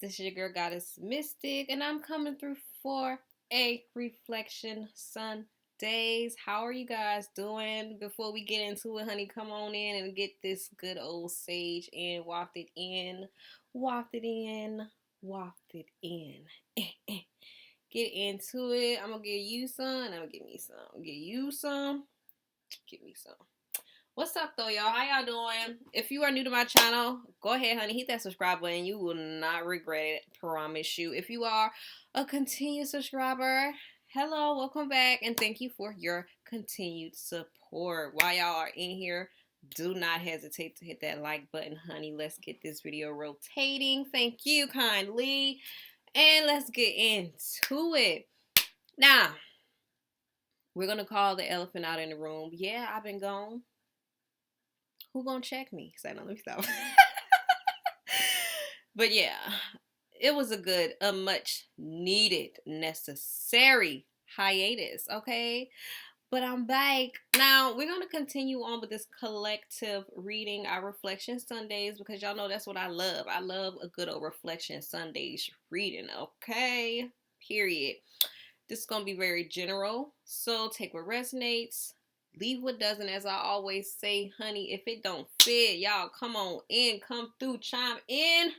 This is your girl, Goddess Mystic, and I'm coming through for a Reflection Sundaze. How are you guys doing? Before we get into it, honey, come on in and get this good old sage and waft it in. Waft it in. Waft it in. Get into it. I'm going to give you some, and I'm going to give me some. Give you some. Give me some. What's up, though, y'all? How y'all doing? If you are new to my channel, go ahead, honey. Hit that subscribe button. You will not regret it. Promise you. If you are a continued subscriber, hello, welcome back, and thank you for your continued support. While y'all are in here, do not hesitate to hit that like button, honey. Let's get this video rotating. Thank you kindly. And let's get into it. Now, we're going to call the elephant out in the room. Yeah, I've been gone. Who gonna check me? Say no, let me stop. But yeah, it was a much needed, necessary hiatus, okay? But I'm back. Now, we're going to continue on with this collective reading, our Reflection Sundays, because y'all know that's what I love. I love a good old Reflection Sundays reading, okay? Period. This is going to be very general, so take what resonates. Leave what doesn't. As I always say, honey, if it don't fit, y'all come on in, come through, chime in.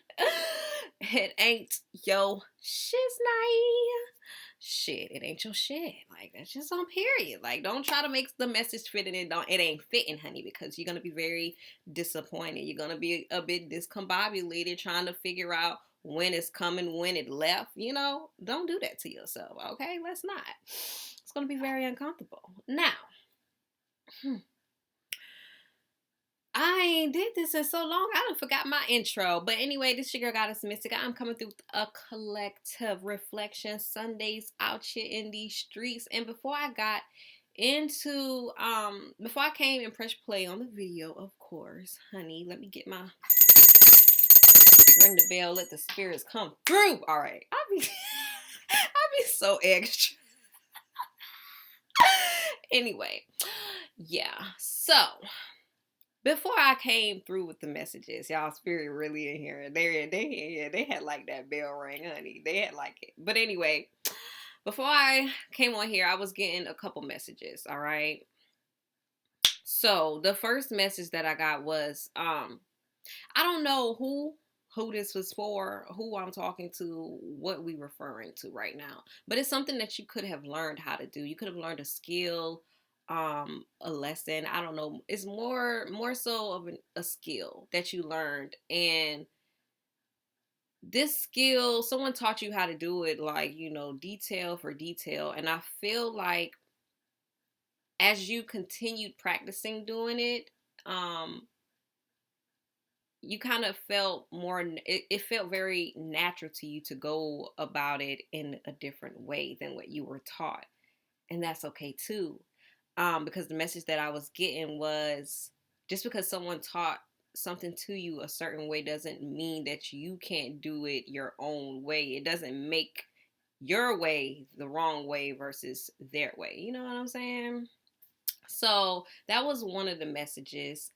It ain't your shit. It ain't your shit. Like, that's just on period. Like, don't try to make the message fit and it ain't fitting, honey, because you're gonna be very disappointed. You're gonna be a bit discombobulated trying to figure out when it's coming, when it left. You know, don't do that to yourself, okay? Let's not. It's gonna be very uncomfortable. Now, I ain't did this in so long, I done forgot my intro. But anyway, this your girl Goddess Mystic. I'm coming through a collective reflection Sundays out here in these streets. And before I got into, before I came and pressed play on the video, of course, honey, let me get my, ring the bell, let the spirits come through. All right, I'll be so extra. Anyway, yeah, so before I came through with the messages, y'all spirit really in here. They had like that bell ring, honey. They had like it. But anyway, before I came on here, I was getting a couple messages, all right? So the first message that I got was, I don't know who this was for, who I'm talking to, what we referring to right now. But it's something that you could have learned how to do. You could have learned a skill, a lesson. I don't know. It's more so of a skill that you learned. And this skill, someone taught you how to do it, like, you know, detail for detail. And I feel like as you continued practicing doing it, you kind of felt more, it felt very natural to you to go about it in a different way than what you were taught. And that's okay too. Because the message that I was getting was, just because someone taught something to you a certain way doesn't mean that you can't do it your own way. It doesn't make your way the wrong way versus their way. You know what I'm saying? So that was one of the messages.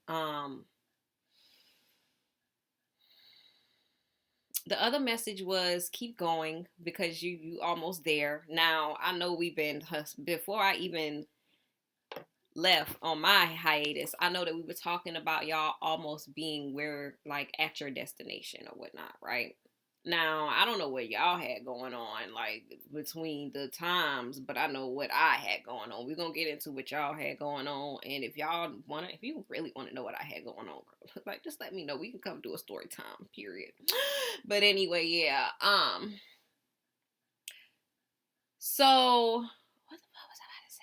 The other message was keep going because you almost there. Now, I know we've been, before I even left on my hiatus, I know that we were talking about y'all almost being where, like, at your destination or whatnot, right? Now, I don't know what y'all had going on, like, between the times, but I know what I had going on. We're going to get into what y'all had going on, and if you really want to know what I had going on, like, just let me know. We can come do a story time, period. But anyway, yeah, so, what the fuck was I about to say?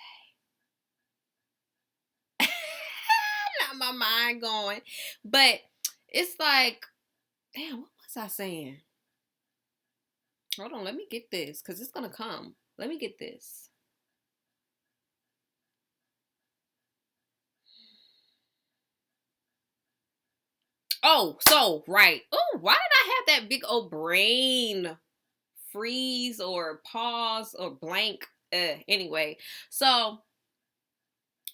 Not my mind going, but it's like, damn, what was I saying? Hold on, let me get this, because it's going to come. Let me get this. Oh, so, right. Oh, why did I have that big old brain freeze or pause or blank? Anyway, so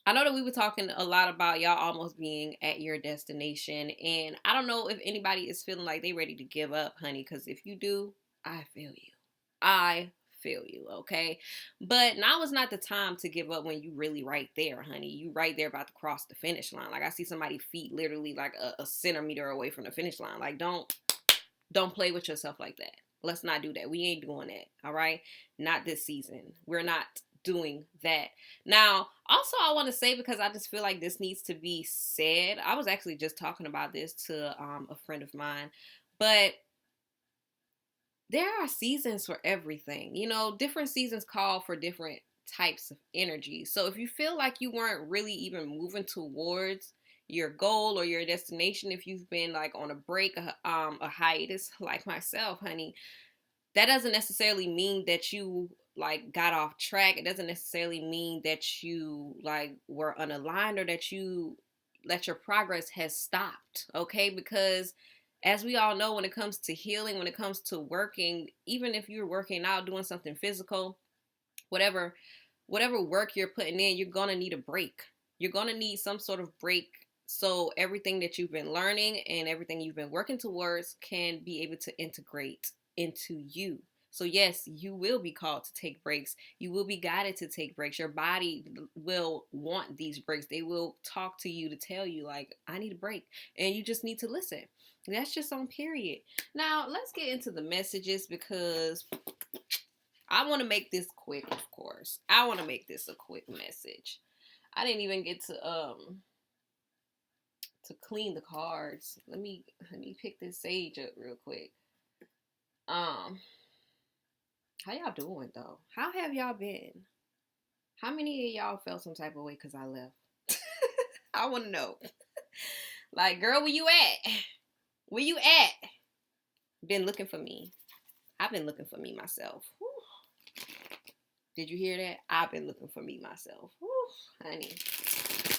I know that we were talking a lot about y'all almost being at your destination, and I don't know if anybody is feeling like they ready to give up, honey, because if you do, I feel you. I feel you, okay? But now is not the time to give up when you really right there, honey. You right there about to cross the finish line. Like, I see somebody's feet literally like a centimeter away from the finish line. Like, don't play with yourself like that. Let's not do that. We ain't doing that, all right? Not this season. We're not doing that. Now, also, I want to say, because I just feel like this needs to be said. I was actually just talking about this to a friend of mine, but there are seasons for everything. You know, different seasons call for different types of energy. So if you feel like you weren't really even moving towards your goal or your destination, if you've been like on a break, a hiatus like myself, honey, that doesn't necessarily mean that you like got off track. It doesn't necessarily mean that you like were unaligned or that your progress has stopped, okay? Because as we all know, when it comes to healing, when it comes to working, even if you're working out, doing something physical, whatever work you're putting in, you're going to need a break. You're going to need some sort of break so everything that you've been learning and everything you've been working towards can be able to integrate into you. So yes, you will be called to take breaks. You will be guided to take breaks. Your body will want these breaks. They will talk to you to tell you like, I need a break. And you just need to listen. That's just on period. Now, let's get into the messages because I want to make this quick, of course. I want to make this a quick message. I didn't even get to clean the cards. Let me pick this sage up real quick. How y'all doing though? How have y'all been? How many of y'all felt some type of way because I left? I want to know. Like, girl, where you at? Where you at? Been looking for me. I've been looking for me myself. Whew. Did you hear that? I've been looking for me myself. Whew, honey.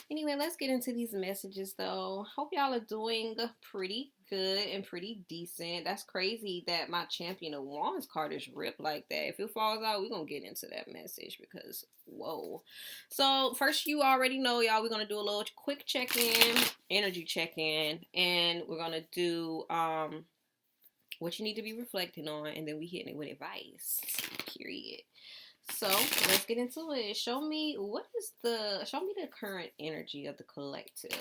Anyway, let's get into these messages though. Hope y'all are doing pretty good and pretty decent. That's crazy that my Champion of Wands card is ripped like that. If it falls out, we're going to get into that message because, whoa. So, first, you already know, y'all, we're going to do a little quick check-in, energy check-in, and we're going to do what you need to be reflecting on, and then we hitting it with advice, period. So let's get into it. Show me the current energy of the collective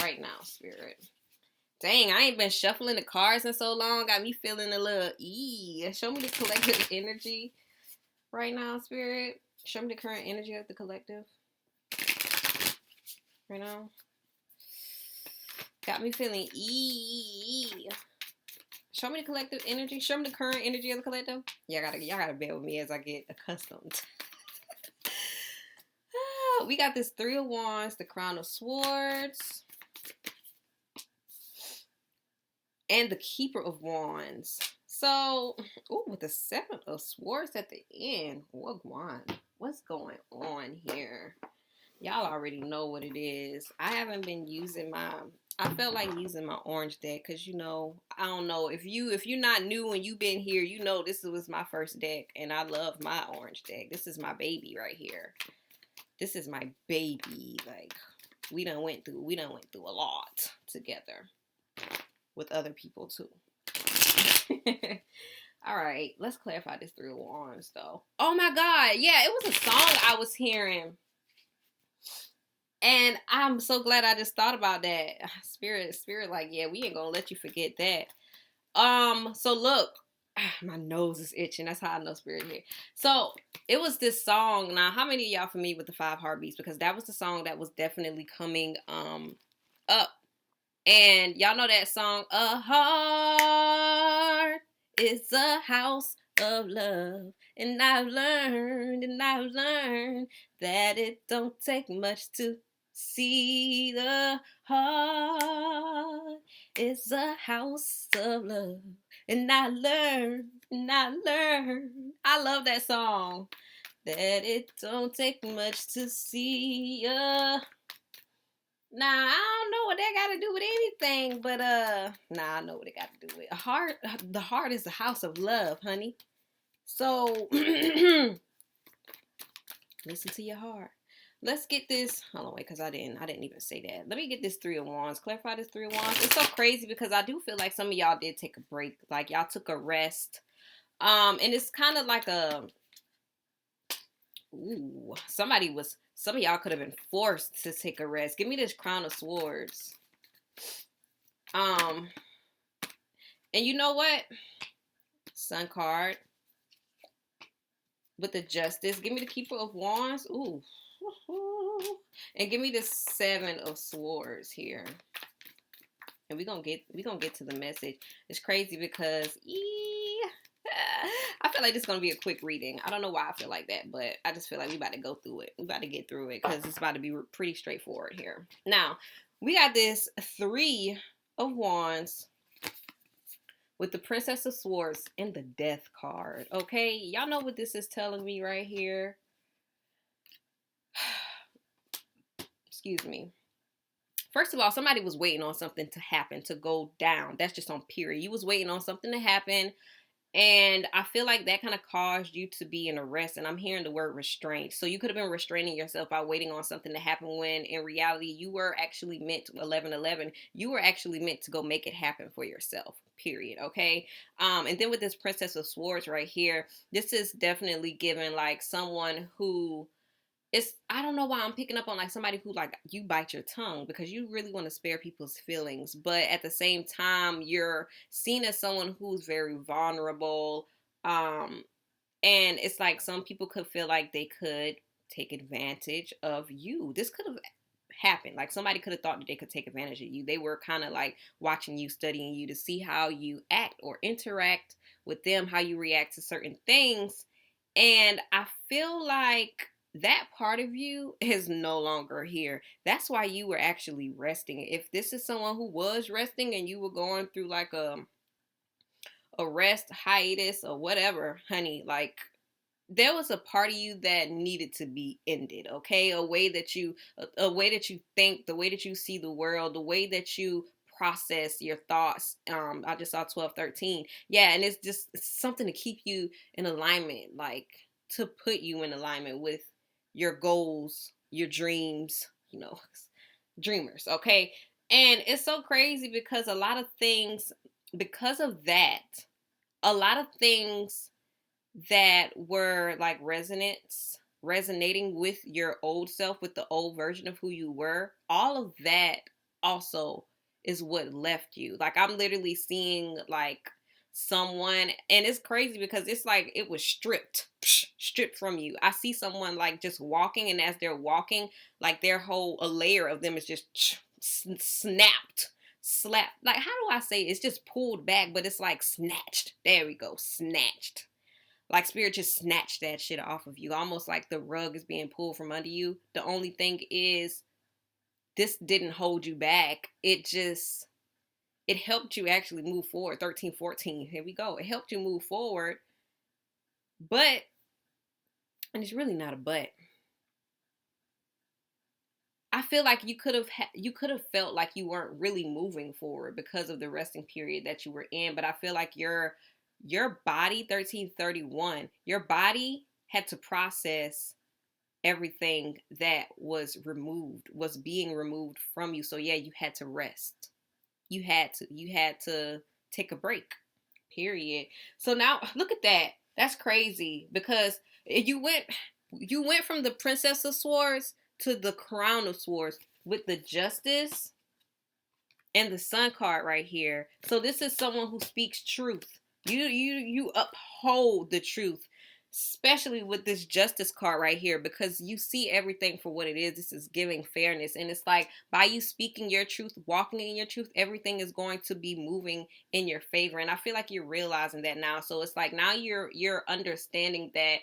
right now, Spirit. Dang, I ain't been shuffling the cards in so long. Got me feeling a little Show me the collective energy right now, Spirit. Show me the current energy of the collective right now. Got me feeling Show me the collective energy. Show me the current energy of the collective. Y'all gotta bear with me as I get accustomed. We got this Three of Wands, the Crown of Swords, and the Keeper of Wands. So, with the Seven of Swords at the end. What's going on here? Y'all already know what it is. I haven't been using I felt like using my orange deck because, you know, I don't know. If you're not new and you've been here, you know this was my first deck. And I love my orange deck. This is my baby right here. This is my baby. Like, we done went through a lot together. With other people, too. All right. Let's clarify this Three of Wands, though. Oh, my God. Yeah, it was a song I was hearing. And I'm so glad I just thought about that. Spirit, like, yeah, we ain't gonna let you forget that. So look, my nose is itching. That's how I know Spirit here. So it was this song. Now, how many of y'all familiar with the 5 Heartbeats? Because that was the song that was definitely coming up. And y'all know that song, A Heart is a House of Love. And I've learned that it don't take much to see the heart is a house of love. And I learned. I love that song. That it don't take much to see ya. Now, I don't know what that got to do with anything, but I know what it got to do with a heart. The heart is the house of love, honey. So listen to your heart. Let's get this. Hold on, wait, because I didn't even say that. Let me get this Three of Wands. Clarify this Three of Wands. It's so crazy because I do feel like some of y'all did take a break. Like y'all took a rest. And it's kind of like a, ooh, some of y'all could have been forced to take a rest. Give me this Crown of Swords. And you know what? Sun card with the Justice. Give me the Keeper of Wands. Ooh. And give me the Seven of Swords here. And we're gonna get to the message. It's crazy because I feel like this is gonna be a quick reading. I don't know why I feel like that, but I just feel like we about to go through it. We about to get through it because it's about to be pretty straightforward here. Now, we got this Three of Wands with the Princess of Swords and the Death card. Okay, y'all know what this is telling me right here. Excuse me. First of all, somebody was waiting on something to happen, to go down. That's just on period. You was waiting on something to happen. And I feel like that kind of caused you to be in a rest. And I'm hearing the word restraint. So you could have been restraining yourself by waiting on something to happen when in reality you were actually meant to 1111. You were actually meant to go make it happen for yourself. Period. Okay. And then with this Princess of Swords right here, this is definitely giving like someone who, I don't know why I'm picking up on like somebody who like you bite your tongue because you really want to spare people's feelings, but at the same time you're seen as someone who's very vulnerable, and it's like some people could feel like they could take advantage of you. This could have happened. Like somebody could have thought that they could take advantage of you. They were kind of like watching you, studying you to see how you act or interact with them, how you react to certain things. And I feel like that part of you is no longer here. That's why you were actually resting. If this is someone who was resting and you were going through like a rest hiatus or whatever, honey, like there was a part of you that needed to be ended, okay? A way that you think, the way that you see the world, the way that you process your thoughts. I just saw 1213. Yeah, and it's just something to keep you in alignment, like to put you in alignment with your goals, your dreams, dreamers, okay? And it's so crazy because a lot of things, because of that, a lot of things that were like resonating with your old self, with the old version of who you were, all of that also is what left you. Like I'm literally seeing like someone, and it's crazy because it's like it was stripped from you. I see someone like just walking, and as they're walking, like their whole a layer of them is just snapped, slapped. Like how do I say it? It's just pulled back, but it's like snatched. There we go, snatched. Like spirit just snatched that shit off of you, almost like the rug is being pulled from under you. The only thing is, this didn't hold you back. It helped you actually move forward. 1314, here we go. It helped you move forward, but, and it's really not a but. I feel like you could have felt like you weren't really moving forward because of the resting period that you were in. But I feel like your body, 1331, your body had to process everything that was being removed from you. So yeah, you had to rest. You had to take a break. Period. So now look at that. That's crazy because you went from the Princess of Swords to the Crown of Swords with the Justice and the Sun card right here. So this is someone who speaks truth. You uphold the truth, especially with this Justice card right here, because you see everything for what it is. This is giving fairness, and it's like by you speaking your truth, walking in your truth, everything is going to be moving in your favor. And I feel like you're realizing that now. So it's like now you're understanding that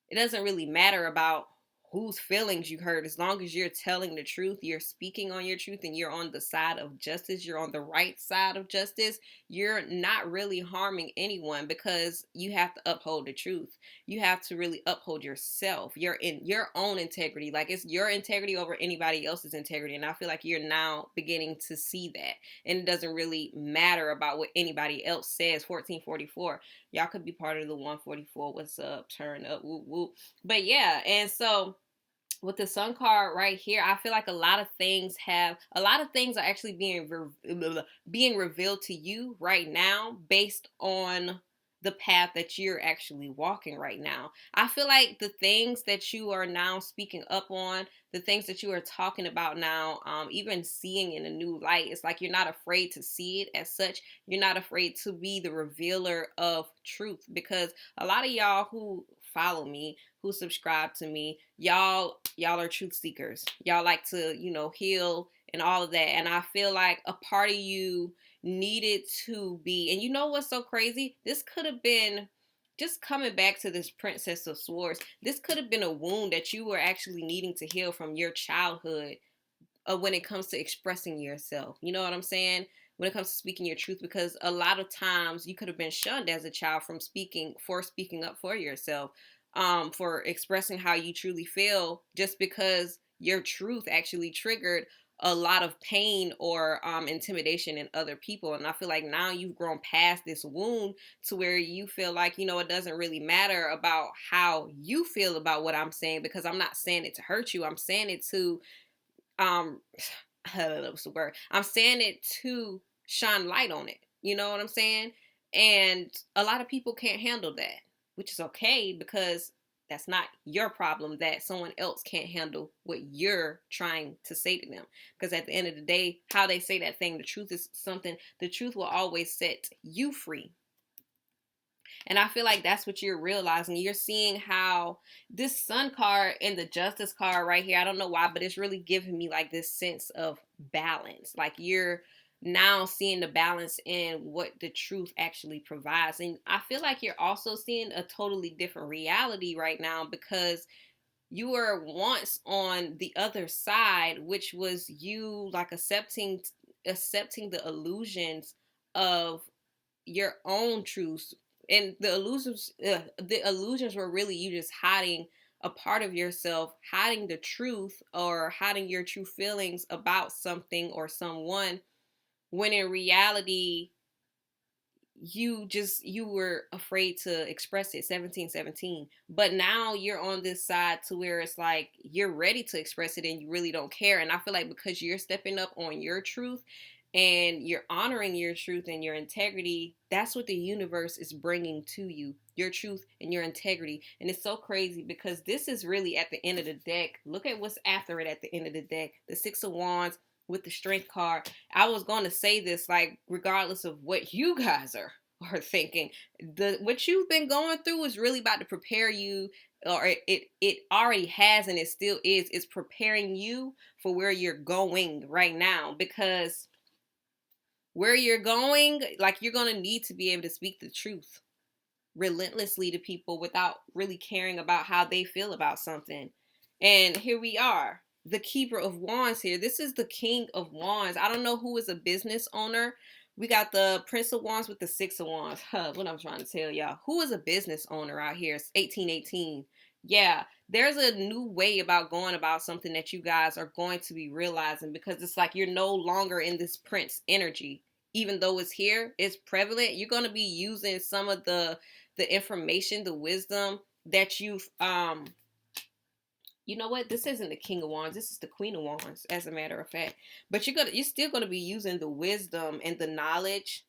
it doesn't really matter about whose feelings you hurt. As long as you're telling the truth, you're speaking on your truth, and you're on the side of justice, you're on the right side of justice, you're not really harming anyone because you have to uphold the truth. You have to really uphold yourself. You're in your own integrity. Like it's your integrity over anybody else's integrity. And I feel like you're now beginning to see that. And it doesn't really matter about what anybody else says. 1444. Y'all could be part of the 144. What's up? Turn up. Whoop, whoop. But yeah, and so with the sun card right here, I feel like a lot of things are actually being revealed to you right now based on the path that you're actually walking right now. I feel like the things that you are now speaking up on, the things that you are talking about now, even seeing in a new light, it's like you're not afraid to see it as such. You're not afraid to be the revealer of truth, because a lot of y'all who follow me, who subscribe to me, y'all are truth seekers. Y'all like to, heal and all of that. And I feel like a part of you needed to be, and you know what's so crazy? This could have been, just coming back to this Princess of Swords, this could have been a wound that you were actually needing to heal from your childhood, when it comes to expressing yourself. You know what I'm saying? When it comes to speaking your truth, because a lot of times you could have been shunned as a child from speaking up for yourself, for expressing how you truly feel, just because your truth actually triggered a lot of pain or intimidation in other people. And I feel like now you've grown past this wound to where you feel like, it doesn't really matter about how you feel about what I'm saying, because I'm not saying it to hurt you. I'm saying it to um what's the word? I'm saying it to shine light on it. You know what I'm saying? And a lot of people can't handle that, which is okay, because that's not your problem that someone else can't handle what you're trying to say to them. Because at the end of the day, how they say that thing, the truth will always set you free. And I feel like that's what you're realizing. You're seeing how this sun card and the justice card right here, I don't know why, but it's really giving me like this sense of balance. Like you're now seeing the balance in what the truth actually provides. And I feel like you're also seeing a totally different reality right now, because you were once on the other side, which was you like accepting the illusions of your own truths. And the illusions were really you just hiding a part of yourself, hiding the truth, or hiding your true feelings about something or someone, when in reality you were afraid to express it. 1717. But now you're on this side to where it's like you're ready to express it and you really don't care. And I feel like because you're stepping up on your truth and you're honoring your truth and your integrity, that's what the universe is bringing to you, your truth and your integrity. And it's so crazy because this is really at the end of the deck. Look at what's after it at the end of the deck. The Six of Wands with the Strength card. I was going to say this, like, regardless of what you guys are thinking, what you've been going through is really about to prepare you, or it already has, and it still is. It's preparing you for where you're going right now, because where you're going, like, you're going to need to be able to speak the truth relentlessly to people without really caring about how they feel about something. And here we are, the Keeper of Wands here. This is the King of Wands. I don't know who is a business owner. We got the Prince of Wands with the Six of Wands. What I'm trying to tell y'all. Who is a business owner out here? It's 1818. Yeah, there's a new way about going about something that you guys are going to be realizing, because it's like you're no longer in this prince energy. Even though it's here, it's prevalent. You're going to be using some of the information, the wisdom that you've you know what? This isn't the King of Wands. This is the Queen of Wands, as a matter of fact. But you're still gonna be using the wisdom and the knowledge,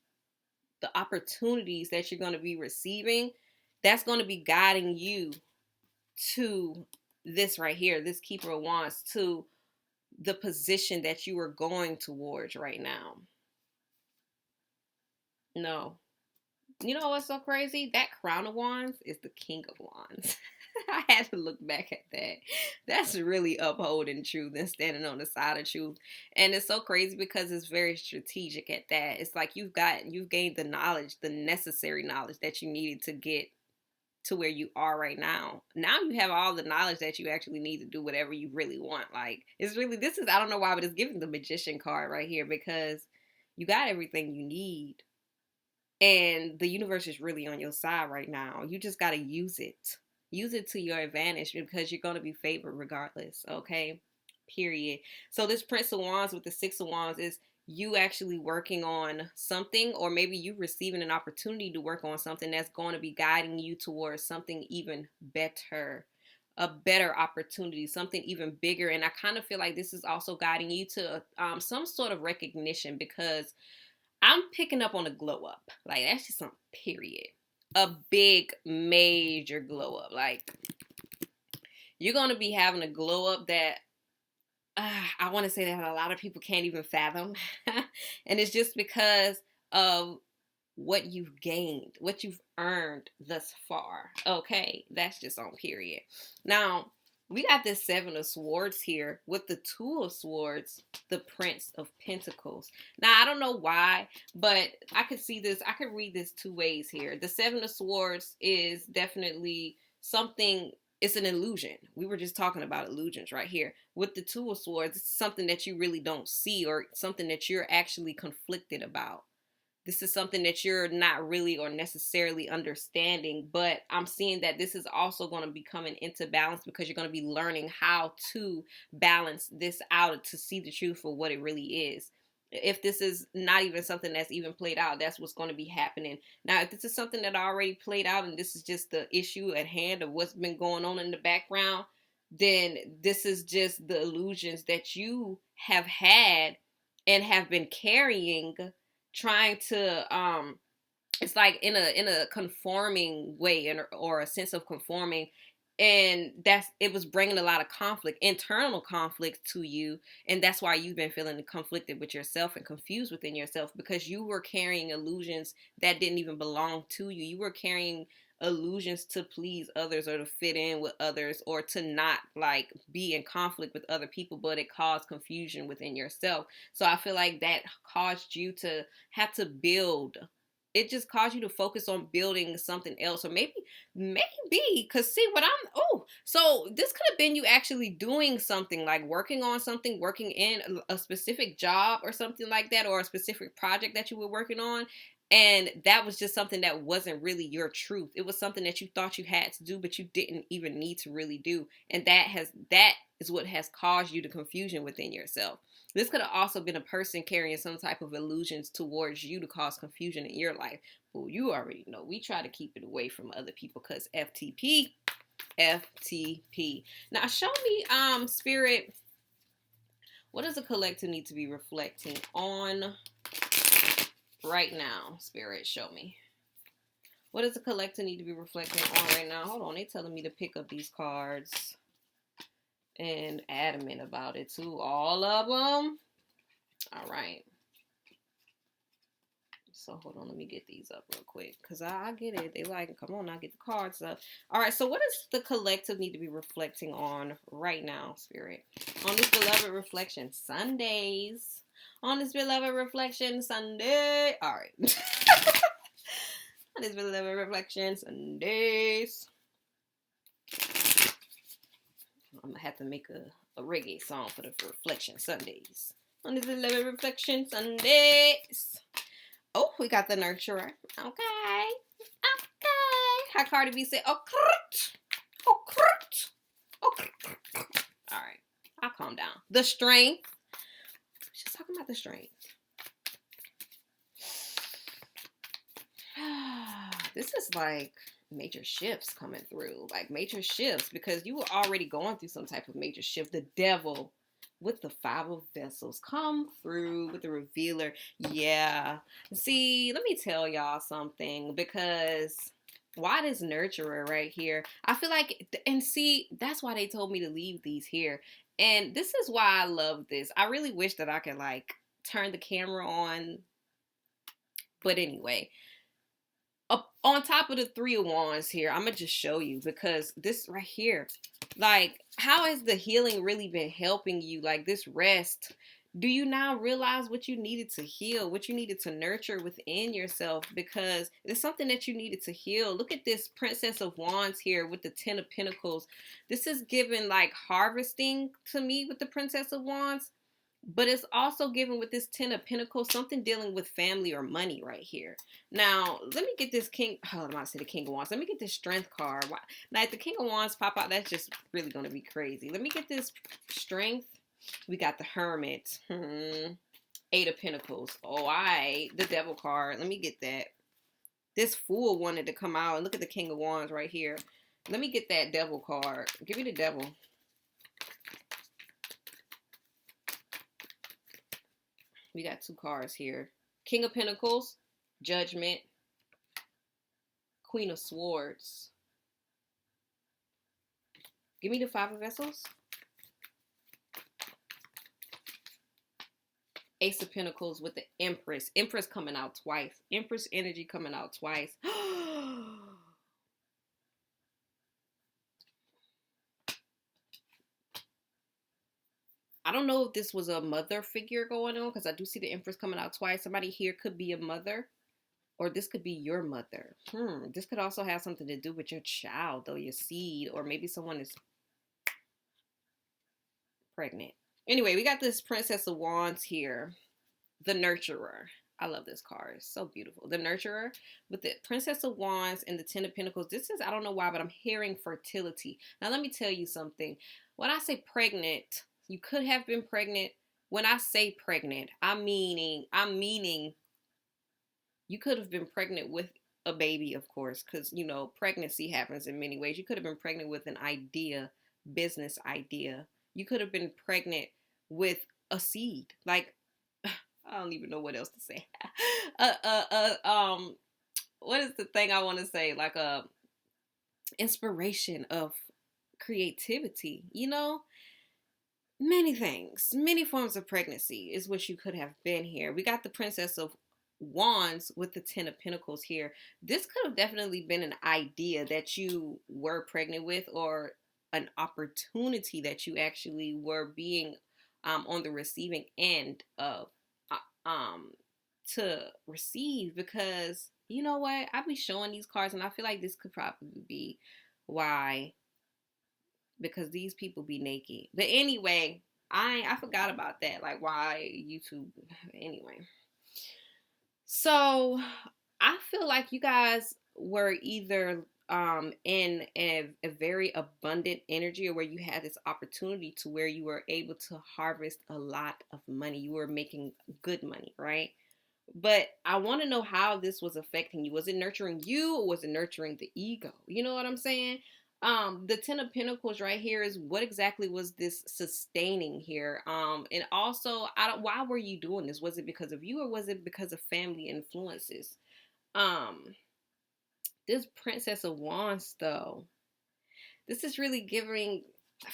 the opportunities that you're gonna be receiving. That's gonna be guiding you to this right here, this Keeper of Wands, to the position that you are going towards right now. No. You know what's so crazy? That Crown of Wands is the King of Wands. I had to look back at that. That's really upholding truth and standing on the side of truth. And it's so crazy because it's very strategic at that. It's like you've gained the knowledge, the necessary knowledge that you needed to get to where you are right now. Now you have all the knowledge that you actually need to do whatever you really want. Like, it's really, I don't know why, but it's giving the Magician card right here, because you got everything you need. And the universe is really on your side right now. You just got to use it. Use it to your advantage, because you're going to be favored regardless, okay? Period. So this Prince of Wands with the Six of Wands is you actually working on something, or maybe you receiving an opportunity to work on something that's going to be guiding you towards something even better. a better opportunity, something even bigger. And I kind of feel like this is also guiding you to some sort of recognition, because I'm picking up on a glow up. Like, that's just some period. A big, major glow up. Like, you're going to be having a glow up that I want to say that a lot of people can't even fathom. And it's just because of what you've gained, what you've earned thus far. Okay, that's just on period. Now, we got this Seven of Swords here with the Two of Swords, the Prince of Pentacles. Now, I don't know why, but I could see this, I could read this two ways here. The Seven of Swords is definitely something, it's an illusion. We were just talking about illusions right here. With the Two of Swords, it's something that you really don't see, or something that you're actually conflicted about. This is something that you're not really or necessarily understanding, but I'm seeing that this is also going to be coming into balance, because you're going to be learning how to balance this out to see the truth for what it really is. If this is not even something that's even played out, that's what's going to be happening. Now, if this is something that already played out and this is just the issue at hand of what's been going on in the background, then this is just the illusions that you have had and have been carrying, trying to it's like in a conforming way, or a sense of conforming, and it was bringing a lot of conflict, internal conflict to you, and that's why you've been feeling conflicted with yourself and confused within yourself, because you were carrying illusions that didn't even belong to you. You were carrying illusions to please others, or to fit in with others, or to not like be in conflict with other people, but it caused confusion within yourself. So I feel like that caused you to have to build, it just caused you to focus on building something else. Or maybe because see what I'm, oh, so this could have been you actually doing something, like working on something, working in a specific job or something like that, or a specific project that you were working on, and that was just something that wasn't really your truth. It was something that you thought you had to do, but you didn't even need to really do. And that is what has caused you the confusion within yourself. This could have also been a person carrying some type of illusions towards you to cause confusion in your life. Well, you already know. We try to keep it away from other people, because FTP. Now, show me, Spirit, what does the collective need to be reflecting on right now? Spirit, show me. What does the collective need to be reflecting on right now? Hold on, they're telling me to pick up these cards and adamant about it too. All of them. All right. So hold on, let me get these up real quick, because I get it. They like, come on, I get the cards up. All right, so what does the collective need to be reflecting on right now, Spirit? On this beloved reflection, Sundaze. On this beloved reflection, Sunday. All right. On this beloved reflection, Sundays. I'm gonna have to make a reggae song for the reflection Sundays. On this beloved reflection Sundays. Oh, we got the nurturer. Okay. How Cardi B said, oh, oh, oh. All right, I'll calm down. The strength. She's talking about the strength. This is like major shifts coming through, like major shifts, because you were already going through some type of major shift. The devil with the Five of Vessels come through with the revealer. Yeah. See, let me tell y'all something, because why this nurturer right here? I feel like, and see, that's why they told me to leave these here. And this is why I love this. I really wish that I could like turn the camera on. But anyway, up on top of the Three of Wands here, I'm going to just show you, because this right here, like, how has the healing really been helping you? Like, this rest, do you now realize what you needed to heal, what you needed to nurture within yourself? Because it's something that you needed to heal. Look at this Princess of Wands here with the Ten of Pentacles. This is giving like harvesting to me with the Princess of Wands. But it's also given with this Ten of Pentacles, something dealing with family or money right here. Now, let me get this King. Oh, I'm about to say the King of Wands. Let me get this Strength card. Now, if the King of Wands pop out, that's just really going to be crazy. Let me get this Strength. We got the Hermit. Eight of Pentacles. Oh, all right. The Devil card. Let me get that. This Fool wanted to come out. And look at the King of Wands right here. Let me get that devil card. Give me the devil. We got 2 cards here. King of Pentacles, Judgment, Queen of Swords. Give me the 5 of Vessels. Ace of Pentacles with the Empress. Empress coming out twice. Empress energy coming out twice. I don't know if this was a mother figure going on, because I do see the Empress coming out twice. Somebody here could be a mother, or this could be your mother. This could also have something to do with your child, though, your seed, or maybe someone is pregnant. Anyway, we got this Princess of Wands here. The Nurturer. I love this card. It's so beautiful. The Nurturer with the Princess of Wands and the Ten of Pentacles. This is, I don't know why, but I'm hearing fertility. Now, let me tell you something. When I say pregnant, you could have been pregnant. When I say pregnant, I'm meaning you could have been pregnant with a baby, of course, because, you know, pregnancy happens in many ways. You could have been pregnant with an idea, business idea. You could have been pregnant with a seed. Like, I don't even know what else to say. What is the thing I want to say? Like a inspiration of creativity, you know? Many things, many forms of pregnancy is what you could have been here. We got the Princess of Wands with the Ten of Pentacles here. This could have definitely been an idea that you were pregnant with, or an opportunity that you actually were being on the receiving end of to receive. Because you know what, I be showing these cards and I feel like this could probably be why, because these people be naked. But anyway, I forgot about that, like why YouTube. Anyway, so I feel like you guys were either in a very abundant energy, or where you had this opportunity to where you were able to harvest a lot of money. You were making good money, right? But I want to know how this was affecting you. Was it nurturing you, or was it nurturing the ego? You know what I'm saying? The Ten of Pentacles right here is what exactly was this sustaining here? And also, why were you doing this? Was it because of you, or was it because of family influences? This Princess of Wands, though, this is really giving,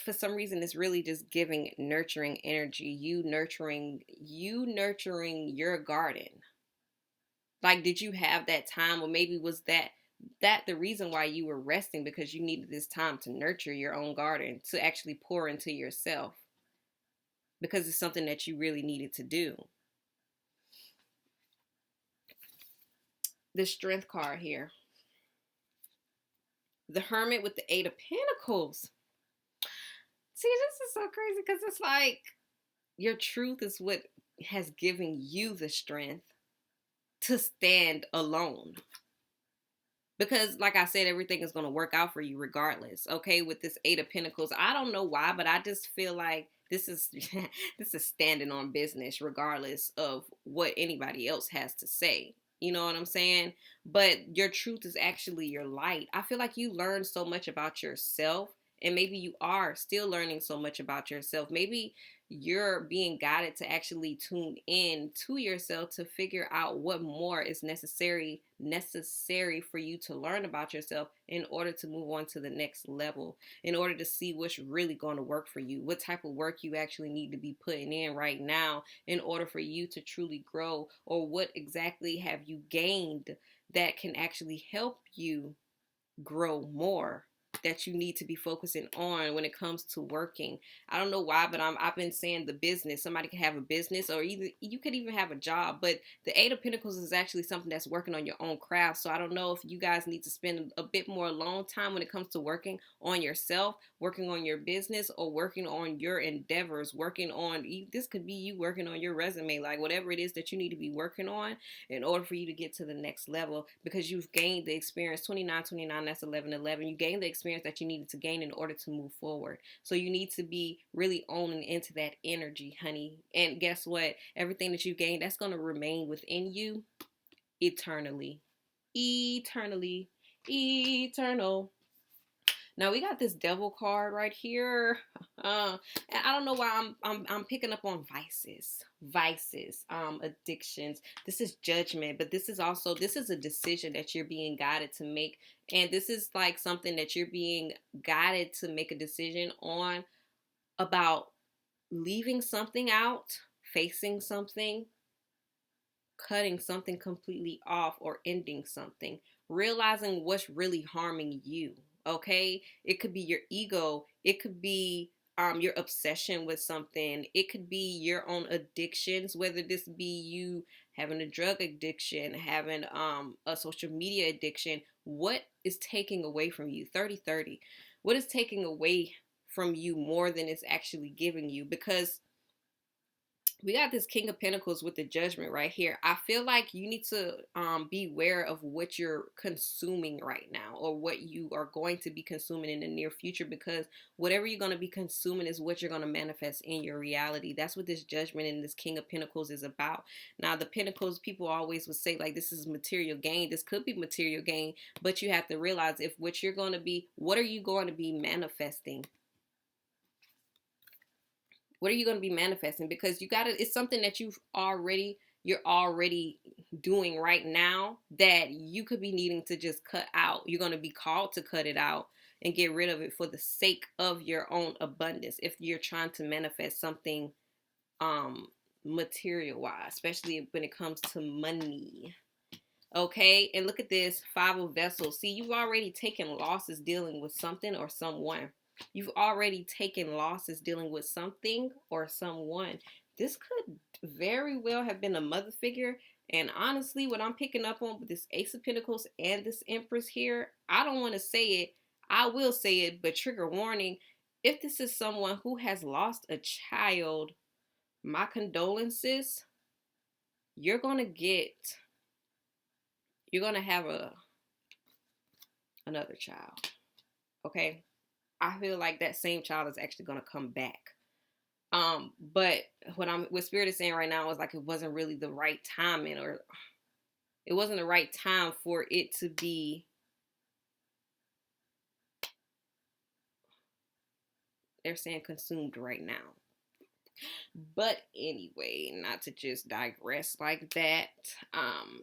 for some reason, it's really just giving nurturing energy. You nurturing your garden. Like, did you have that time, or maybe was that the reason why you were resting, because you needed this time to nurture your own garden, to actually pour into yourself, because it's something that you really needed to do. The Strength card here. The Hermit with the Eight of Pentacles. See, this is so crazy, because it's like your truth is what has given you the strength to stand alone. Because, like I said, everything is going to work out for you regardless. Okay, with this Eight of Pentacles, I don't know why, but I just feel like this is this is standing on business regardless of what anybody else has to say. You know what I'm saying? But your truth is actually your light. I feel like you learned so much about yourself, and maybe you are still learning so much about yourself. Maybe you're being guided to actually tune in to yourself to figure out what more is necessary for you to learn about yourself, in order to move on to the next level, in order to see what's really going to work for you, what type of work you actually need to be putting in right now in order for you to truly grow, or what exactly have you gained that can actually help you grow more, that you need to be focusing on when it comes to working. I don't know why, but I've been saying the business. Somebody could have a business, or either you could even have a job. But the Eight of Pentacles is actually something that's working on your own craft. So I don't know if you guys need to spend a bit more alone time when it comes to working on yourself, working on your business, or working on your endeavors, working on, this could be you working on your resume, like whatever it is that you need to be working on in order for you to get to the next level, because you've gained the experience. 29, that's 11. You gained the experience that you needed to gain in order to move forward. So you need to be really owning into that energy, honey. And guess what? Everything that you gained, that's going to remain within you eternally. Eternal. Now we got this devil card right here. And I don't know why I'm picking up on vices, addictions. This is judgment, but this is a decision that you're being guided to make, and this is like something that you're being guided to make a decision on about leaving something out, facing something, cutting something completely off, or ending something, realizing what's really harming you. Okay, it could be your ego, it could be your obsession with something, it could be your own addictions, whether this be you having a drug addiction, having a social media addiction. What is taking away from you? 30-30. What is taking away from you more than it's actually giving you? Because we got this King of Pentacles with the Judgment right here. I feel like you need to be aware of what you're consuming right now, or what you are going to be consuming in the near future, because whatever you're going to be consuming is what you're going to manifest in your reality. That's what this Judgment and this King of Pentacles is about. Now, the Pentacles, people always would say like this is material gain. This could be material gain, but you have to realize if what you're going to be, what are you going to be manifesting? What are you going to be manifesting? Because you got to, it's something that you're already doing right now that you could be needing to just cut out. You're going to be called to cut it out and get rid of it for the sake of your own abundance. If you're trying to manifest something material wise, especially when it comes to money. Okay, and look at this 5 of Vessels. See, you've already taken losses dealing with something or someone. You've already taken losses dealing with something or someone. This could very well have been a mother figure. And honestly, what I'm picking up on with this Ace of Pentacles and this Empress here, I don't want to say it. I will say it, but trigger warning. If this is someone who has lost a child, my condolences. You're going to have another child. Okay? I feel like that same child is actually going to come back. But what Spirit is saying right now is like it wasn't really the right timing, or it wasn't the right time for it to be. They're saying consumed right now. But anyway, not to just digress like that. I'm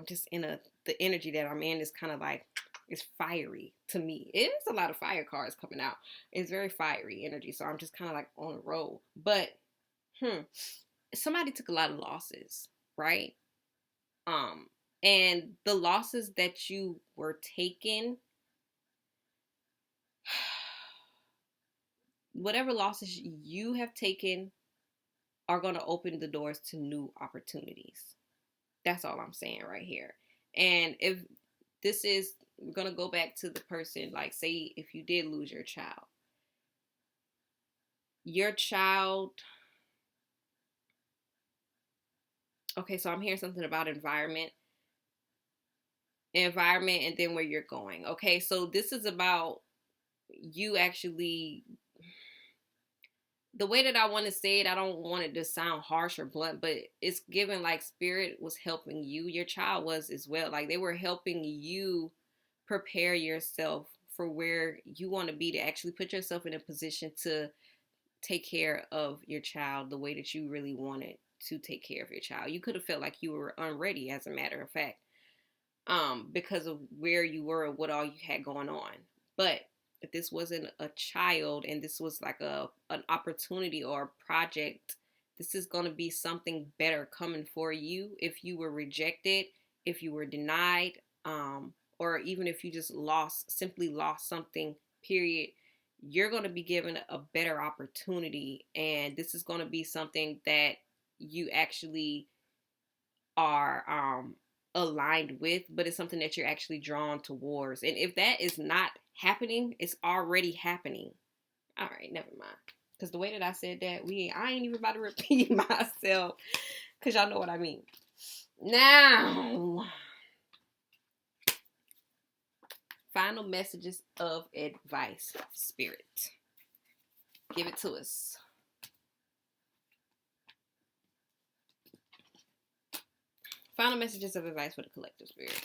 just the energy that I'm in is kind of like, it's fiery to me. It is a lot of fire cards coming out. It's very fiery energy. So I'm just kind of like on a roll. But somebody took a lot of losses, right? And the losses that you were taking, whatever losses you have taken are going to open the doors to new opportunities. That's all I'm saying right here. And if this is, we're going to go back to the person, like say if you did lose your child, okay, so I'm hearing something about environment, and then where you're going. Okay, so this is about you actually, the way that I want to say it, I don't want it to sound harsh or blunt, but it's given like Spirit was helping you. Your child was as well. Like they were helping you prepare yourself for where you want to be, to actually put yourself in a position to take care of your child the way that you really wanted to take care of your child. You could have felt like you were unready, as a matter of fact, because of where you were and what all you had going on. But if this wasn't a child and this was like an opportunity or a project, this is going to be something better coming for you. If you were rejected, if you were denied, or even if you just simply lost something, period, you're going to be given a better opportunity. And this is going to be something that you actually are aligned with, but it's something that you're actually drawn towards. And if that is not happening, it's already happening. All right, never mind. Because the way that I said that, I ain't even about to repeat myself, because y'all know what I mean. Now, final messages of advice, Spirit. Give it to us. Final messages of advice for the collective, Spirit.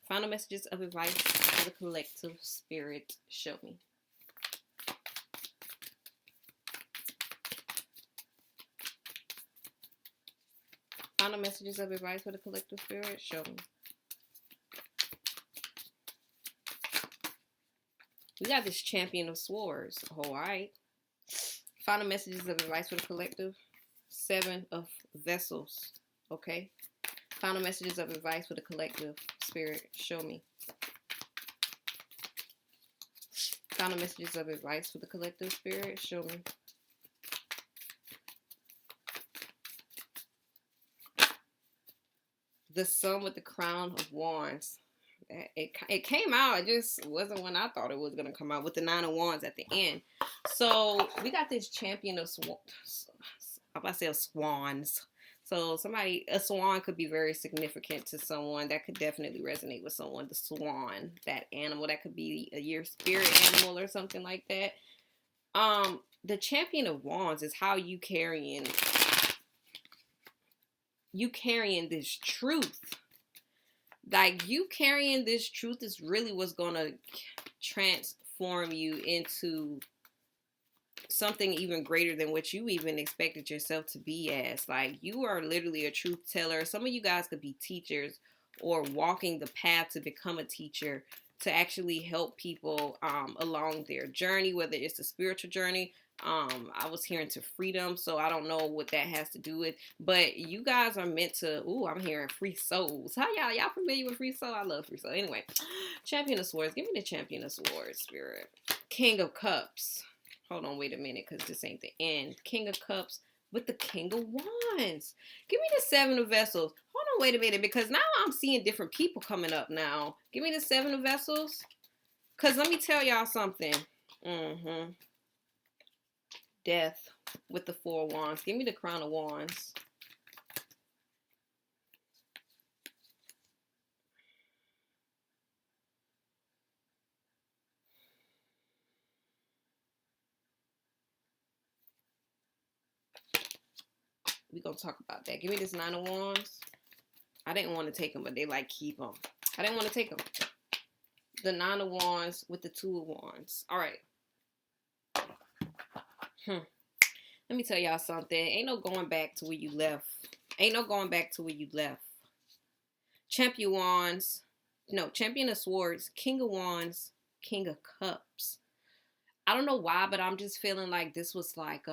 Final messages of advice for the collective spirit. Show me. Final messages of advice for the collective spirit. Show me. We got this Champion of Swords. All right. Final messages of advice for the collective. 7 of Vessels. Okay. Final messages of advice for the collective spirit. Show me. Final messages of advice for the collective spirit. Show me. The Sun with the Crown of Wands. It came out. It just wasn't when I thought it was going to come out, with the 9 of Wands at the end. So we got this Champion of Swans. I say swans. So a swan could be very significant to someone. That could definitely resonate with someone. The swan, that animal, that could be your spirit animal or something like that. The Champion of Wands is how you carrying this truth. Like, you carrying this truth is really what's going to transform you into something even greater than what you even expected yourself to be as. Like, you are literally a truth teller. Some of you guys could be teachers or walking the path to become a teacher, to actually help people along their journey, whether it's a spiritual journey. I was hearing to freedom, so I don't know what that has to do with, but you guys are meant to, I'm hearing free souls. How y'all familiar with free soul? I love free soul. Anyway, Champion of Swords. Give me the Champion of Swords, spirit. King of Cups. Hold on, wait a minute, because this ain't the end. King of Cups with the King of Wands. Give me the 7 of Vessels. Hold on, wait a minute, because now I'm seeing different people coming up now. Give me the 7 of Vessels. Because let me tell y'all something. Death with the 4 of Wands. Give me the Crown of Wands. We're going to talk about that. Give me this 9 of Wands. I didn't want to take them, but they like keep them. I didn't want to take them. The 9 of Wands with the 2 of Wands. All right. Let me tell y'all something. Ain't no going back to where you left. Ain't no going back to where you left. Champion Wands. No, Champion of Swords. King of Wands. King of Cups. I don't know why, but I'm just feeling like this was like,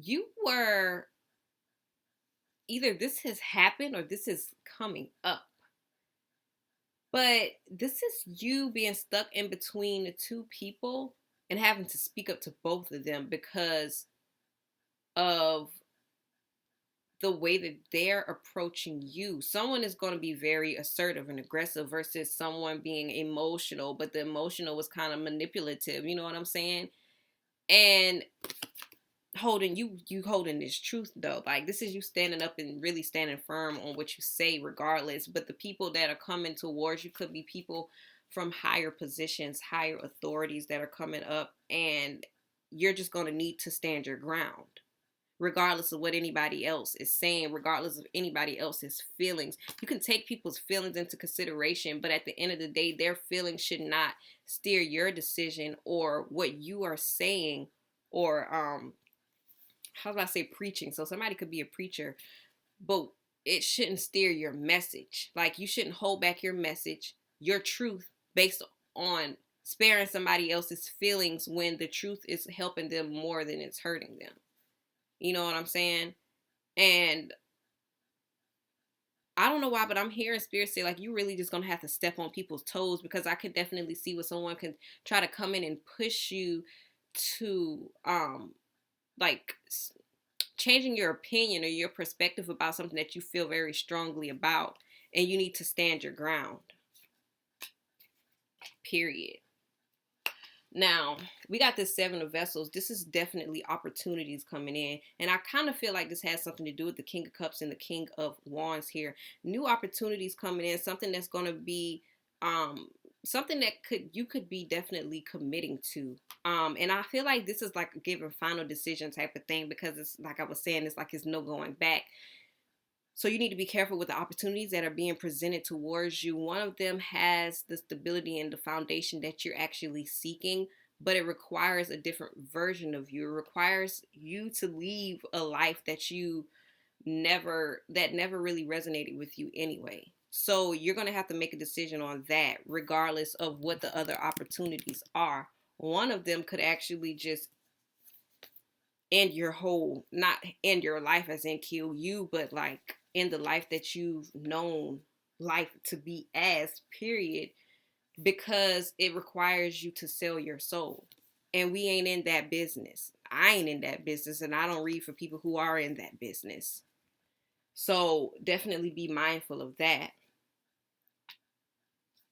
you were, either this has happened or this is coming up. But this is you being stuck in between the 2 people and having to speak up to both of them because of the way that they're approaching you. Someone is going to be very assertive and aggressive versus someone being emotional, but the emotional was kind of manipulative. You know what I'm saying? And you holding this truth though. Like, this is you standing up and really standing firm on what you say regardless. But the people that are coming towards you could be people from higher positions, higher authorities that are coming up, and you're just going to need to stand your ground regardless of what anybody else is saying, regardless of anybody else's feelings. You can take people's feelings into consideration, but at the end of the day, their feelings should not steer your decision or what you are saying, or how do I say preaching? So somebody could be a preacher, but it shouldn't steer your message. Like, you shouldn't hold back your message, your truth, based on sparing somebody else's feelings when the truth is helping them more than it's hurting them. You know what I'm saying? And I don't know why, but I'm hearing Spirit say, like, you really just going to have to step on people's toes, because I could definitely see where someone can try to come in and push you to, like, changing your opinion or your perspective about something that you feel very strongly about, and you need to stand your ground. Period. Now, we got this 7 of Vessels. This is definitely opportunities coming in. And I kind of feel like this has something to do with the King of Cups and the King of Wands here. New opportunities coming in. Something that's going to be something that you could be definitely committing to. And I feel like this is like a given final decision type of thing, because it's like I was saying, it's like it's no going back. So you need to be careful with the opportunities that are being presented towards you. One of them has the stability and the foundation that you're actually seeking, but it requires a different version of you. It requires you to leave a life that never really resonated with you anyway. So you're going to have to make a decision on that regardless of what the other opportunities are. One of them could actually just end your whole, not end your life as in kill you, but like end the life that you've known life to be as, period, because it requires you to sell your soul. And we ain't in that business. I ain't in that business, and I don't read for people who are in that business. So definitely be mindful of that.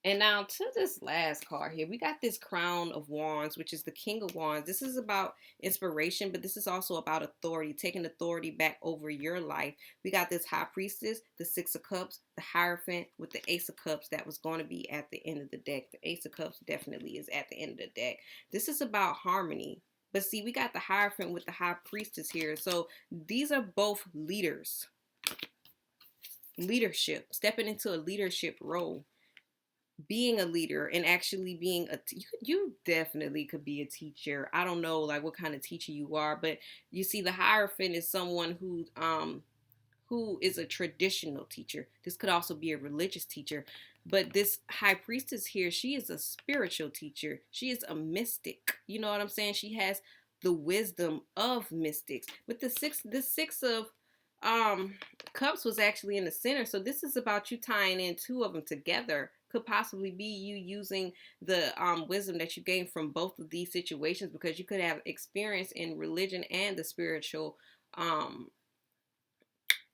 And now to this last card here, we got this Crown of Wands, which is the King of Wands. This is about inspiration, but this is also about authority, taking authority back over your life. We got this High Priestess, the Six of Cups, the Hierophant with the Ace of Cups that was going to be at the end of the deck. The Ace of Cups definitely is at the end of the deck. This is about harmony. But see, we got the Hierophant with the High Priestess here. So these are both leaders. Leadership, stepping into a leadership role. Being a leader and actually being you definitely could be a teacher. I don't know like what kind of teacher you are, but you see the Hierophant is someone who is a traditional teacher. This could also be a religious teacher, but this High Priestess here, she is a spiritual teacher. She is a mystic. You know what I'm saying? She has the wisdom of mystics. With the six of Cups was actually in the center, so this is about you tying in two of them together. Could possibly be you using the wisdom that you gained from both of these situations, because you could have experience in religion and the spiritual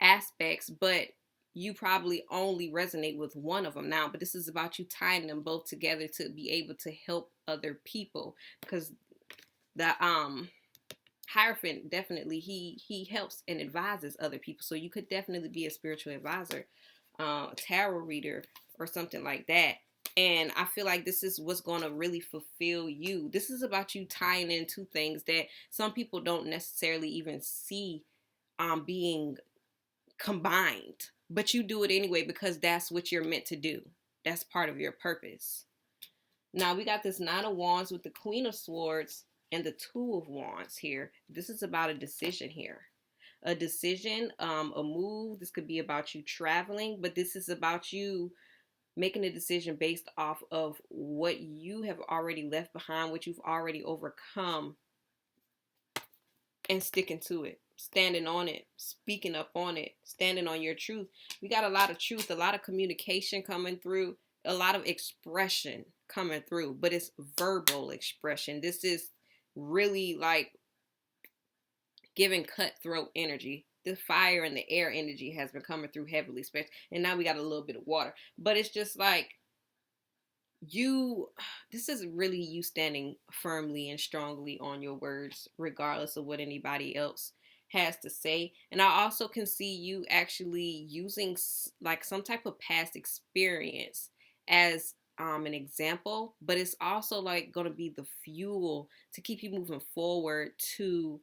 aspects, but you probably only resonate with one of them now. But this is about you tying them both together to be able to help other people, because the Hierophant definitely he helps and advises other people. So you could definitely be a spiritual advisor, a tarot reader, or something like that. And I feel like this is what's going to really fulfill you. This is about you tying in two things that some people don't necessarily even see being combined, but you do it anyway because that's what you're meant to do. That's part of your purpose. Now we got this Nine of Wands with the Queen of Swords and the Two of Wands here. This is about a decision here. A decision, a move. This could be about you traveling, but this is about you making a decision based off of what you have already left behind, what you've already overcome, and sticking to it, standing on it, speaking up on it, standing on your truth. We got a lot of truth, a lot of communication coming through, a lot of expression coming through, but it's verbal expression. This is really like giving cutthroat energy. The fire and the air energy has been coming through heavily, especially, and now we got a little bit of water. But it's just like this is really you standing firmly and strongly on your words, regardless of what anybody else has to say. And I also can see you actually using like some type of past experience as an example, but it's also like going to be the fuel to keep you moving forward to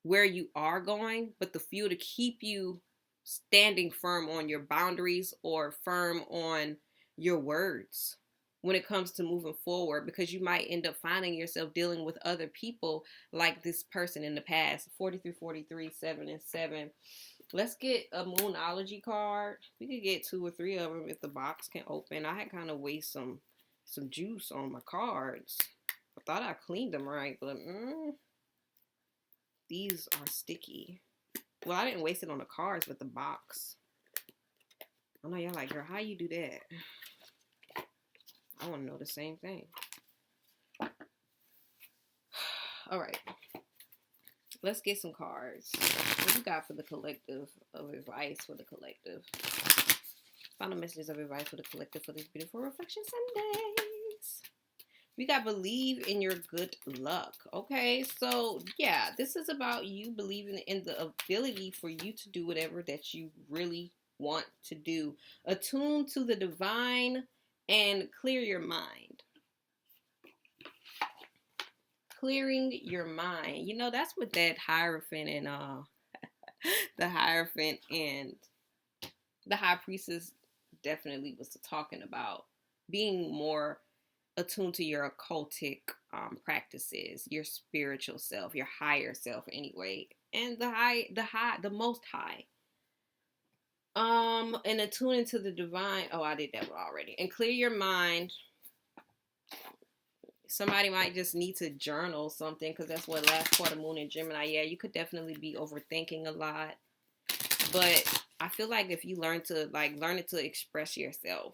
where you are going, but the fuel to keep you standing firm on your boundaries or firm on your words when it comes to moving forward, because you might end up finding yourself dealing with other people like this person in the past. 43, 43, 7 and 7. Let's get a Moonology card. We could get 2 or 3 of them if the box can open. I had kind of waste some juice on my cards. I thought I cleaned them right, but these are sticky. Well, I didn't waste it on the cards, but the box. I know y'all like, girl, how you do that? I want to know the same thing. All right. Let's get some cards. What you got for the collective of advice for the collective? Final messages of advice for the collective for this beautiful Reflection Sundays. We got believe in your good luck. Okay, so yeah, this is about you believing in the ability for you to do whatever that you really want to do. Attune to the divine and clear your mind. Clearing your mind. You know, that's what that Hierophant and the Hierophant and the High Priestess definitely was talking about being more attuned to your occultic practices, your spiritual self, your higher self, anyway, and the most high. And attuning to the divine. Oh, I did that one already. And clear your mind. Somebody might just need to journal something because that's what last quarter moon in Gemini. Yeah, you could definitely be overthinking a lot, but I feel like if you learn it to express yourself,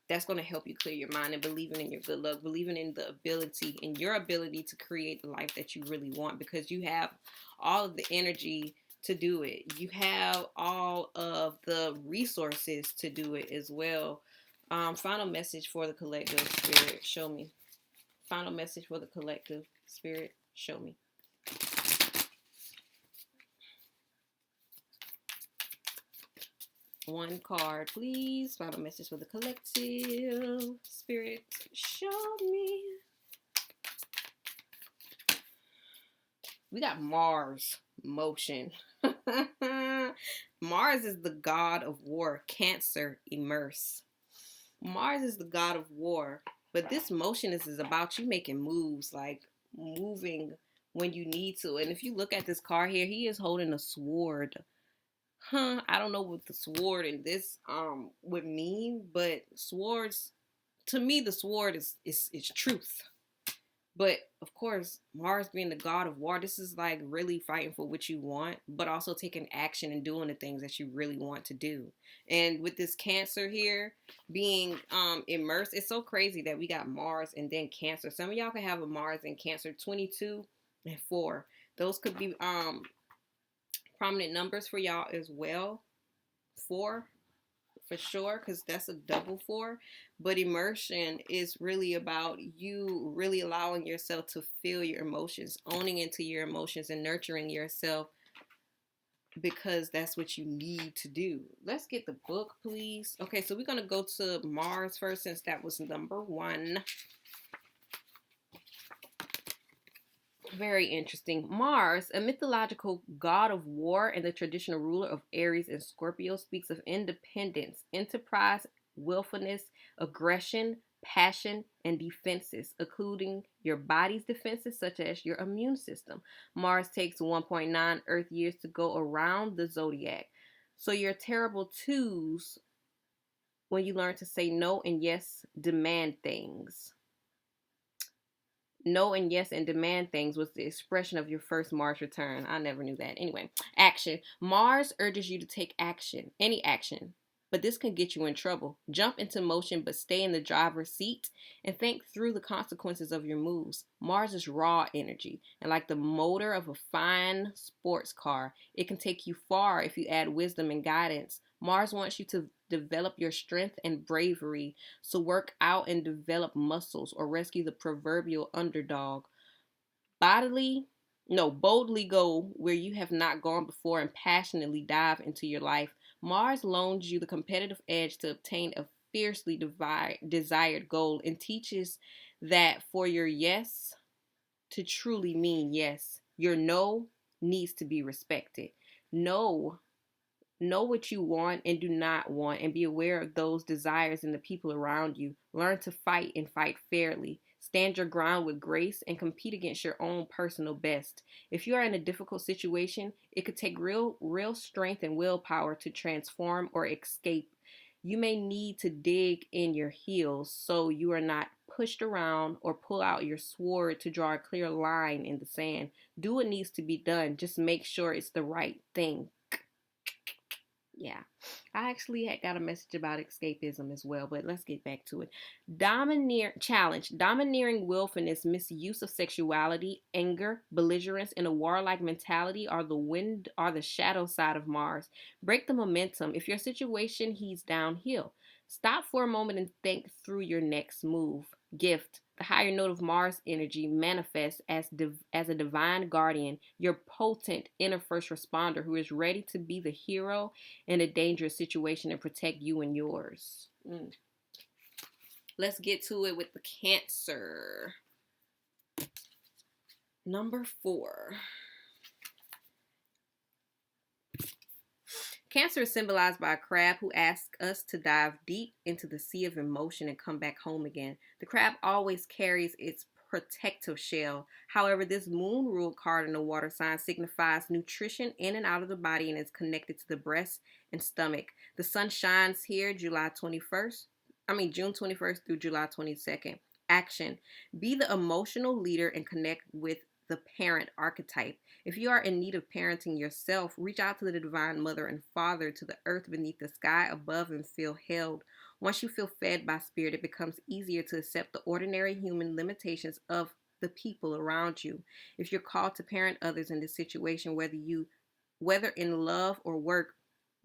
that's going to help you clear your mind and believing in your good luck, believing in your ability to create the life that you really want, because you have all of the energy to do it. You have all of the resources to do it as well. Final message for the collective spirit. Show me. Final message for the collective spirit. Show me. One card, please. Final message for the collective spirit. Show me. We got Mars motion. Mars is the god of war. Cancer, immerse. Mars is the god of war. But this motion is about you making moves, like moving when you need to. And if you look at this card here, he is holding a sword. I don't know what the sword in this would mean, but swords, to me, the sword is truth. But of course, Mars being the god of war, this is like really fighting for what you want, but also taking action and doing the things that you really want to do. And with this Cancer here being immersed, it's so crazy that we got Mars and then Cancer. Some of y'all can have a Mars and Cancer, 22 and 4. Those could be prominent numbers for y'all as well. 4 for sure, because that's a double 4. But immersion is really about you really allowing yourself to feel your emotions, owning into your emotions and nurturing yourself, because that's what you need to do. Let's get the book, please. Okay, so we're going to go to Mars first, since that was number 1. Very interesting. Mars, a mythological god of war and the traditional ruler of Aries and Scorpio, speaks of independence, enterprise, willfulness, aggression, passion, and defenses, including your body's defenses, such as your immune system. Mars takes 1.9 Earth years to go around the zodiac. So your terrible twos, when you learn to say no and yes, demand things. No and yes and demand things was the expression of your first Mars return. I never knew that. Anyway, action. Mars urges you to take action, any action, but this can get you in trouble. Jump into motion, but stay in the driver's seat and think through the consequences of your moves. Mars is raw energy, and like the motor of a fine sports car, it can take you far if you add wisdom and guidance. Mars wants you to develop your strength and bravery, so work out and develop muscles or rescue the proverbial underdog. Boldly go where you have not gone before and passionately dive into your life. Mars loans you the competitive edge to obtain a fiercely desired goal and teaches that for your yes to truly mean yes, your no needs to be respected. Know what you want and do not want, and be aware of those desires and the people around you. Learn to fight and fight fairly. Stand your ground with grace and compete against your own personal best. If you are in a difficult situation, it could take real strength and willpower to transform or escape. You may need to dig in your heels so you are not pushed around, or pull out your sword to draw a clear line in the sand. Do what needs to be done. Just make sure it's the right thing. Yeah, I actually had got a message about escapism as well, but let's get back to it. Domineering willfulness, misuse of sexuality, anger, belligerence, and a warlike mentality are the shadow side of Mars. Break the momentum. If your situation heads downhill, stop for a moment and think through your next move. Gift. The higher note of Mars energy manifests as a divine guardian, your potent inner first responder who is ready to be the hero in a dangerous situation and protect you and yours. Let's get to it with the Cancer. Number 4. Cancer is symbolized by a crab who asks us to dive deep into the sea of emotion and come back home again. The crab always carries its protective shell. However, this moon ruled card in the water sign signifies nutrition in and out of the body and is connected to the breast and stomach. The sun shines here June 21st through July 22nd. Action. Be the emotional leader and connect with the parent archetype. If you are in need of parenting yourself, reach out to the divine mother and father, to the earth beneath the sky above, and feel held. Once you feel fed by spirit, it becomes easier to accept the ordinary human limitations of the people around you. If you're called to parent others in this situation, whether in love or work,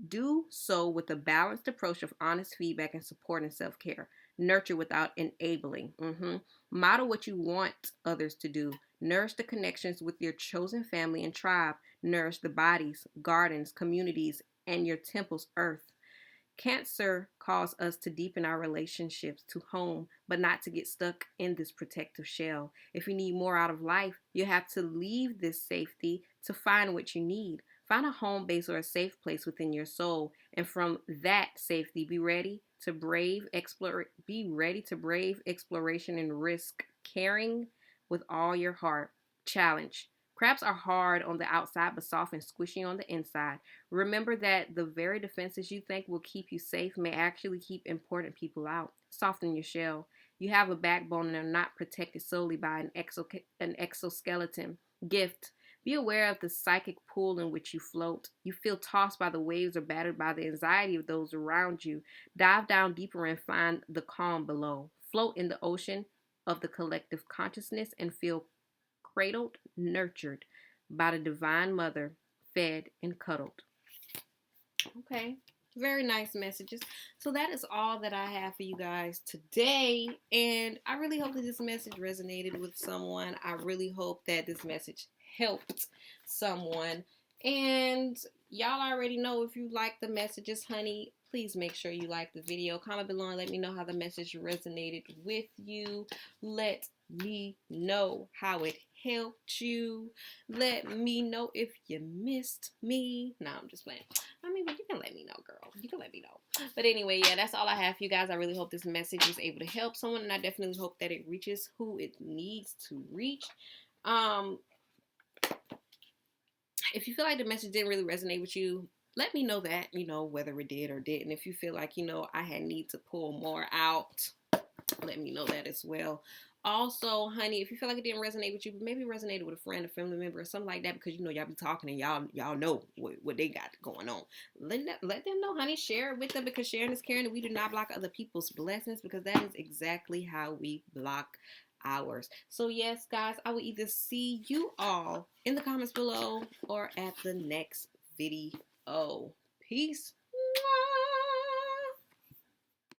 do so with a balanced approach of honest feedback and support and self-care. Nurture without enabling. Model what you want others to do. Nourish the connections with your chosen family and tribe. Nourish the bodies, gardens, communities, and your temple's earth. Cancer calls us to deepen our relationships to home, but not to get stuck in this protective shell. If you need more out of life, you have to leave this safety to find what you need. Find a home base or a safe place within your soul, and from that safety, be ready to brave exploration and risk, caring with all your heart. Challenge. Crabs are hard on the outside but soft and squishy on the inside. Remember that the very defenses you think will keep you safe may actually keep important people out. Soften your shell. You have a backbone and are not protected solely by an exoskeleton. Gift. Be aware of the psychic pool in which you float. You feel tossed by the waves or battered by the anxiety of those around you. Dive down deeper and find the calm below. Float in the ocean of the collective consciousness and feel cradled, nurtured by the divine mother, fed and cuddled. Okay, very nice messages. So that is all that I have for you guys today, and I really hope that this message resonated with someone. I really hope that this message helped someone, and y'all already know, if you like the messages, honey, please make sure you like the video. Comment below and let me know how the message resonated with you. Let me know how it helped you. Let me know if you missed me. No, I'm just playing. I mean, but you can let me know, girl. You can let me know. But anyway, yeah, that's all I have for you guys. I really hope this message was able to help someone, and I definitely hope that it reaches who it needs to reach. If you feel like the message didn't really resonate with you, let me know that, whether it did or didn't. If you feel like, I had need to pull more out, let me know that as well. Also, honey, if you feel like it didn't resonate with you, but maybe it resonated with a friend, a family member, or something like that, because y'all be talking and y'all know what they got going on. Let them know, honey. Share it with them, because sharing is caring, and we do not block other people's blessings, because that is exactly how we block ours. So yes, guys, I will either see you all in the comments below or at the next video. Peace.